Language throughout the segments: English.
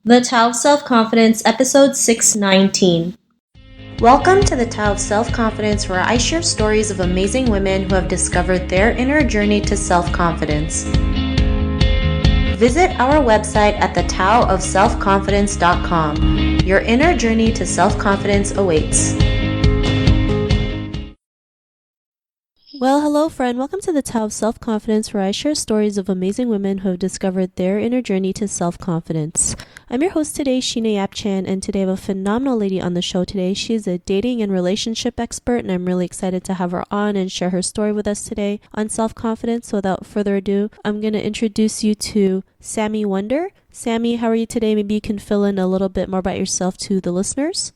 The Tao of Self-Confidence, episode 619. Welcome to the Tao of Self-Confidence, where I share stories of amazing women who have discovered their inner journey to self-confidence. Visit our website at thetaoofselfconfidence.com. Your inner journey to self-confidence awaits. Well, hello friend. Welcome to the Tao of Self-Confidence, where I share stories of amazing women who have discovered their inner journey to self-confidence. I'm your host today, Sheena Yapchan, and today I have a phenomenal lady on the show today. She's a dating and relationship expert, and I'm really excited to have her on and share her story with us today on self-confidence. So without further ado, I'm going to introduce you to Sami Wunder. Sami, how are you today? Maybe you can fill in a little bit more about yourself to the listeners.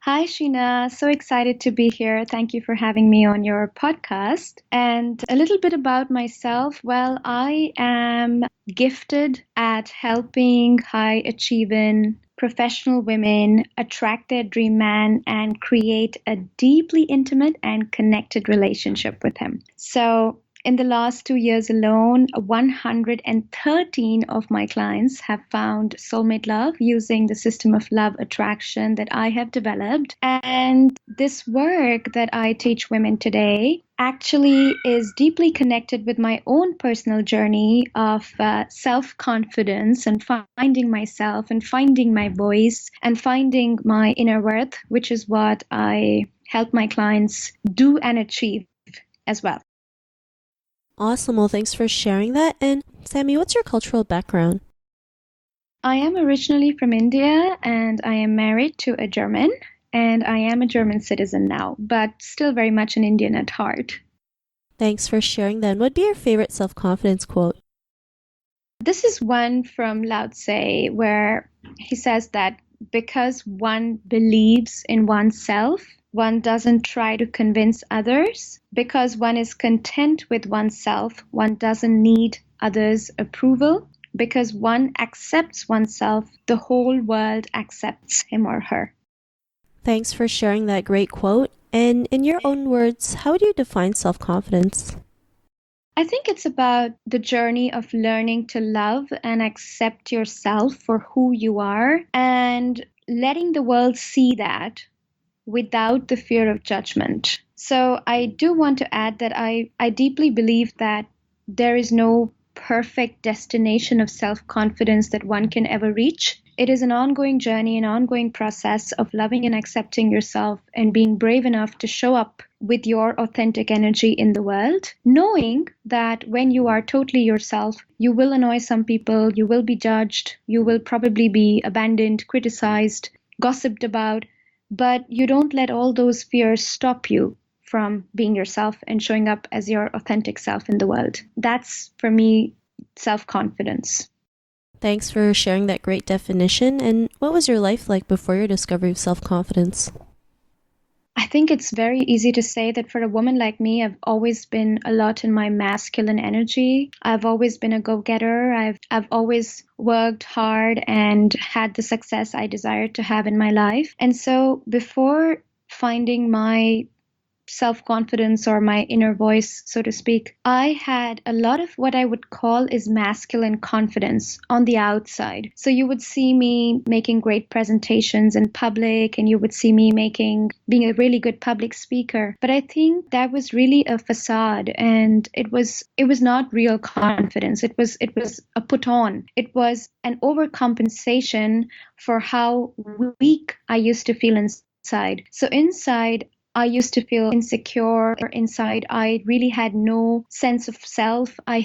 Hi, Sheena. So excited to be here. Thank you for having me on your podcast. And a little bit about myself. Well, I am gifted at helping high achieving professional women attract their dream man and create a deeply intimate and connected relationship with him. So in the last 2 years alone, 113 of my clients have found soulmate love using the system of love attraction that I have developed. And this work that I teach women today actually is deeply connected with my own personal journey of self-confidence and finding myself and finding my voice and finding my inner worth, which is what I help my clients do and achieve as well. Awesome. Well, thanks for sharing that. And Sami, what's your cultural background? I am originally from India and I am married to a German, and I am a German citizen now, but still very much an Indian at heart. Thanks for sharing that. And what'd be your favorite self-confidence quote? This is one from Lao Tse, where he says that because one believes in oneself, one doesn't try to convince others. Because one is content with oneself, one doesn't need others' approval. Because one accepts oneself, the whole world accepts him or her. Thanks for sharing that great quote. And in your own words, how would you define self-confidence? I think it's about the journey of learning to love and accept yourself for who you are and letting the world see that without the fear of judgment. So I do want to add that I deeply believe that there is no perfect destination of self-confidence that one can ever reach. It is an ongoing journey, an ongoing process of loving and accepting yourself and being brave enough to show up with your authentic energy in the world, knowing that when you are totally yourself, you will annoy some people, you will be judged, you will probably be abandoned, criticized, gossiped about, but you don't let all those fears stop you from being yourself and showing up as your authentic self in the world. That's, for me, self-confidence. Thanks for sharing that great definition. And what was your life like before your discovery of self-confidence? I think it's very easy to say that for a woman like me, I've always been a lot in my masculine energy. I've always been a go-getter. I've always worked hard and had the success I desired to have in my life. And so before finding my self-confidence or my inner voice, so to speak, I had a lot of what I would call is masculine confidence on the outside. So you would see me making great presentations in public, and you would see me being a really good public speaker. But I think that was really a facade, and it was not real confidence. It was a put on. It was an overcompensation for how weak I used to feel inside. So inside, I used to feel insecure. Inside, I really had no sense of self. I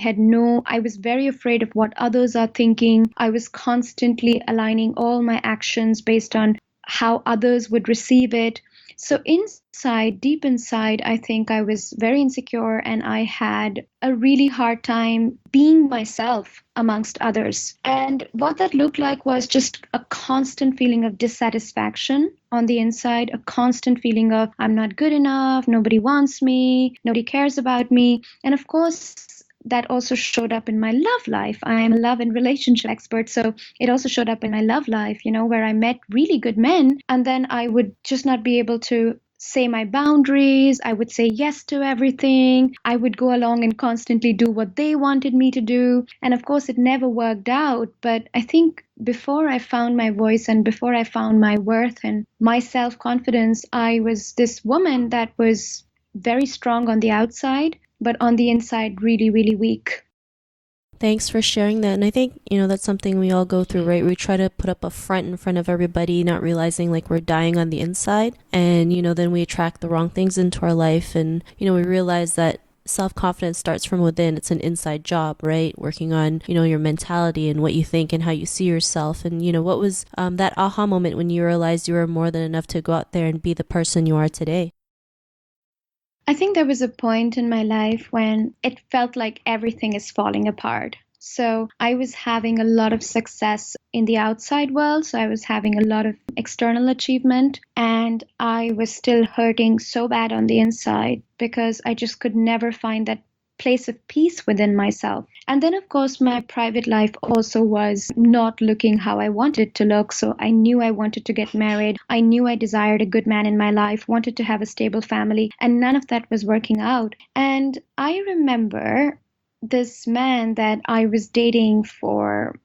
was very afraid of what others are thinking. I was constantly aligning all my actions based on how others would receive it. So inside, deep inside, I think I was very insecure and I had a really hard time being myself amongst others. And what that looked like was just a constant feeling of dissatisfaction on the inside, a constant feeling of I'm not good enough, nobody wants me, nobody cares about me. And of course, that also showed up in my love life. I am a love and relationship expert, so it also showed up in my love life, where I met really good men, and then I would just not be able to say my boundaries. I would say yes to everything. I would go along and constantly do what they wanted me to do. And of course, it never worked out. But I think before I found my voice and before I found my worth and my self-confidence, I was this woman that was very strong on the outside, but on the inside, really, really weak. Thanks for sharing that. And I think, that's something we all go through, right? We try to put up a front in front of everybody, not realizing like we're dying on the inside. And, then we attract the wrong things into our life. And, we realize that self-confidence starts from within. It's an inside job, right? Working on, your mentality and what you think and how you see yourself. And, what was that aha moment when you realized you were more than enough to go out there and be the person you are today? I think there was a point in my life when it felt like everything is falling apart. So I was having a lot of success in the outside world. So I was having a lot of external achievement, and I was still hurting so bad on the inside because I just could never find that place of peace within myself. And then, of course, my private life also was not looking how I wanted to look. So I knew I wanted to get married. I knew I desired a good man in my life, wanted to have a stable family, and none of that was working out. And I remember this man that I was dating for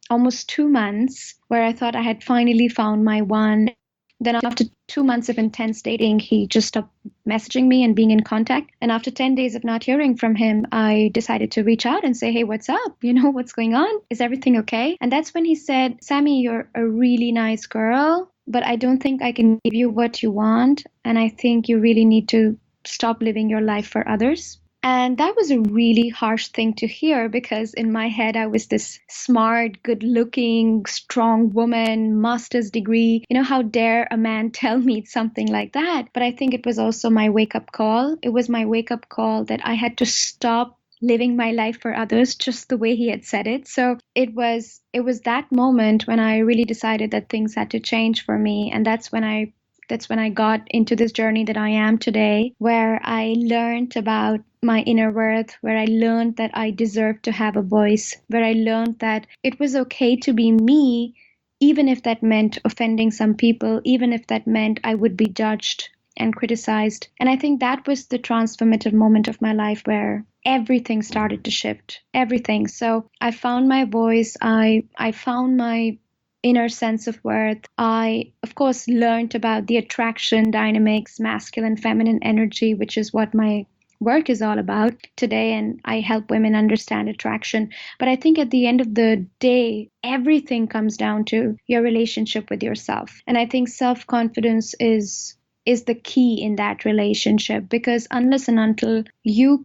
almost 2 months, where I thought I had finally found my one. Then after 2 months of intense dating, he just stopped messaging me and being in contact. And after 10 days of not hearing from him, I decided to reach out and say, hey, what's up? What's going on? Is everything okay? And that's when he said, Sami, you're a really nice girl, but I don't think I can give you what you want. And I think you really need to stop living your life for others. And that was a really harsh thing to hear because in my head, I was this smart, good looking, strong woman, master's degree. How dare a man tell me something like that? But I think it was also my wake up call. It was my wake up call that I had to stop living my life for others just the way he had said it. So it was that moment when I really decided that things had to change for me. And that's when I got into this journey that I am today, where I learned about my inner worth, where I learned that I deserved to have a voice, where I learned that it was okay to be me, even if that meant offending some people, even if that meant I would be judged and criticized. And I think that was the transformative moment of my life where everything started to shift, everything. So I found my voice. I found my inner sense of worth. I, of course, learned about the attraction dynamics, masculine, feminine energy, which is what my work is all about today. And I help women understand attraction. But I think at the end of the day, everything comes down to your relationship with yourself. And I think self-confidence is the key in that relationship, because unless and until you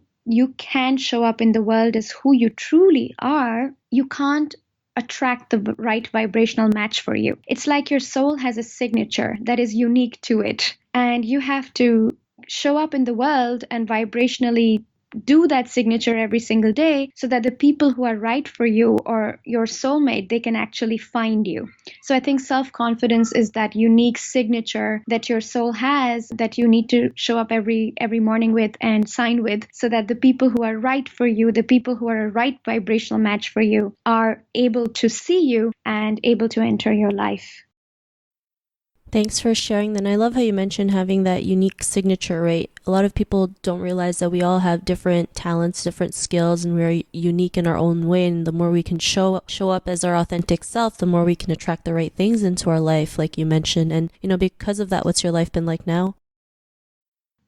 can show up in the world as who you truly are, you can't attract the right vibrational match for you. It's like your soul has a signature that is unique to it, and you have to show up in the world and vibrationally do that signature every single day so that the people who are right for you or your soulmate, they can actually find you. So I think self-confidence is that unique signature that your soul has that you need to show up every morning with and sign with, so that the people who are right for you, the people who are a right vibrational match for you, are able to see you and able to enter your life. Thanks for sharing that. And I love how you mentioned having that unique signature, right? A lot of people don't realize that we all have different talents, different skills, and we're unique in our own way. And the more we can show up as our authentic self, the more we can attract the right things into our life, like you mentioned. And, because of that, what's your life been like now?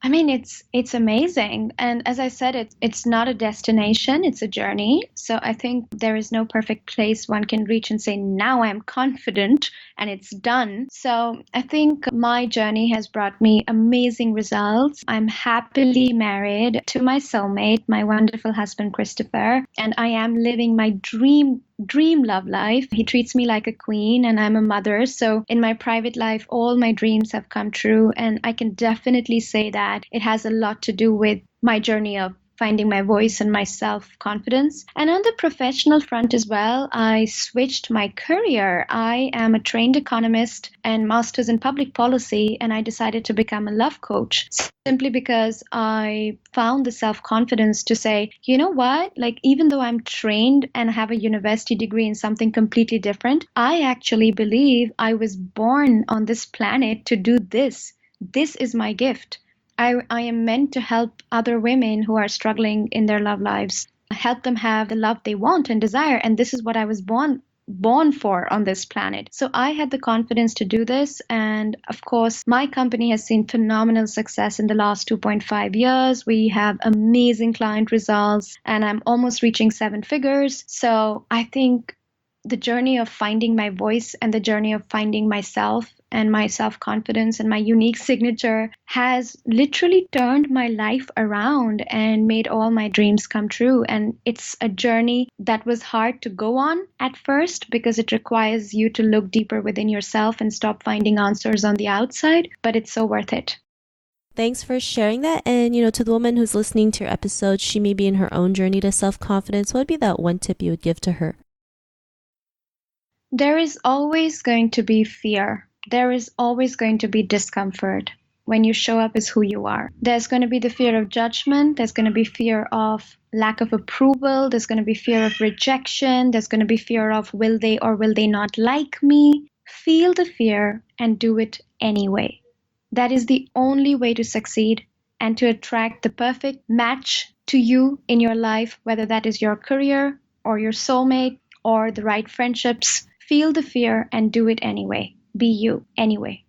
I mean, it's amazing. And as I said, it's not a destination, it's a journey. So I think there is no perfect place one can reach and say, now I'm confident and it's done. So I think my journey has brought me amazing results. I'm happily married to my soulmate, my wonderful husband, Christopher, and I am living my dream love life. He treats me like a queen, and I'm a mother. So in my private life, all my dreams have come true. And I can definitely say that it has a lot to do with my journey of finding my voice and my self-confidence. And on the professional front as well, I switched my career. I am a trained economist and master's in public policy, and I decided to become a love coach simply because I found the self-confidence to say, you know what, like even though I'm trained and have a university degree in something completely different, I actually believe I was born on this planet to do this this is my gift. I am meant to help other women who are struggling in their love lives, help them have the love they want and desire. And this is what I was born for on this planet. So I had the confidence to do this. And of course, my company has seen phenomenal success in the last 2.5 years. We have amazing client results, and I'm almost reaching 7 figures. So I think the journey of finding my voice and the journey of finding myself and my self-confidence and my unique signature has literally turned my life around and made all my dreams come true. And it's a journey that was hard to go on at first because it requires you to look deeper within yourself and stop finding answers on the outside, but it's so worth it. Thanks for sharing that. And, to the woman who's listening to your episode, she may be in her own journey to self-confidence. What would be that one tip you would give to her? There is always going to be fear. There is always going to be discomfort when you show up as who you are. There's going to be the fear of judgment. There's going to be fear of lack of approval. There's going to be fear of rejection. There's going to be fear of will they or will they not like me? Feel the fear and do it anyway. That is the only way to succeed and to attract the perfect match to you in your life, whether that is your career or your soulmate or the right friendships. Feel the fear and do it anyway. Be you anyway.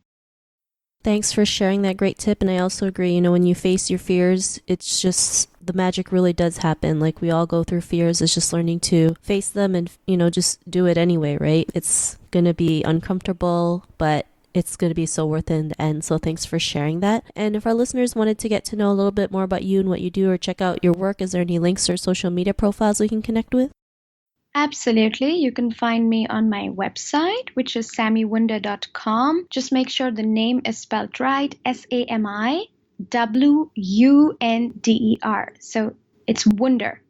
Thanks for sharing that great tip. And I also agree, when you face your fears, it's just the magic really does happen. Like we all go through fears. It's just learning to face them and, just do it anyway, right? It's going to be uncomfortable, but it's going to be so worth it in the end. So thanks for sharing that. And if our listeners wanted to get to know a little bit more about you and what you do or check out your work, is there any links or social media profiles we can connect with? Absolutely. You can find me on my website, which is samiwunder.com. Just make sure the name is spelled right, SamiWunder. So it's Wunder,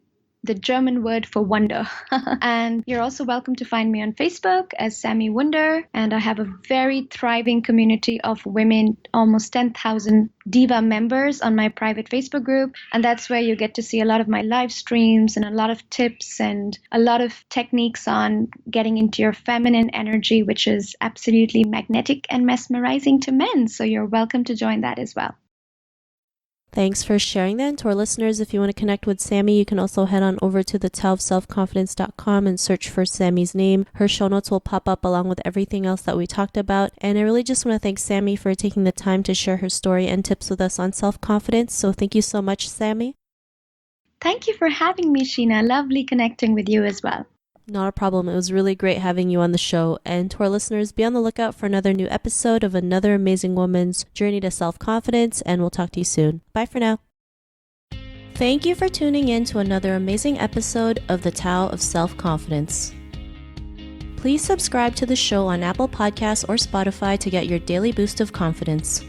the German word for wonder. And you're also welcome to find me on Facebook as Sami Wunder. And I have a very thriving community of women, almost 10,000 Diva members on my private Facebook group. And that's where you get to see a lot of my live streams and a lot of tips and a lot of techniques on getting into your feminine energy, which is absolutely magnetic and mesmerizing to men. So you're welcome to join that as well. Thanks for sharing that. And to our listeners, if you want to connect with Sami, you can also head on over to thetowofselfconfidence.com and search for Sami's name. Her show notes will pop up along with everything else that we talked about. And I really just want to thank Sami for taking the time to share her story and tips with us on self-confidence. So thank you so much, Sami. Thank you for having me, Sheena. Lovely connecting with you as well. Not a problem. It was really great having you on the show. And to our listeners, be on the lookout for another new episode of another amazing woman's journey to self-confidence, and we'll talk to you soon. Bye for now. Thank you for tuning in to another amazing episode of The Tao of Self-Confidence. Please subscribe to the show on Apple Podcasts or Spotify to get your daily boost of confidence.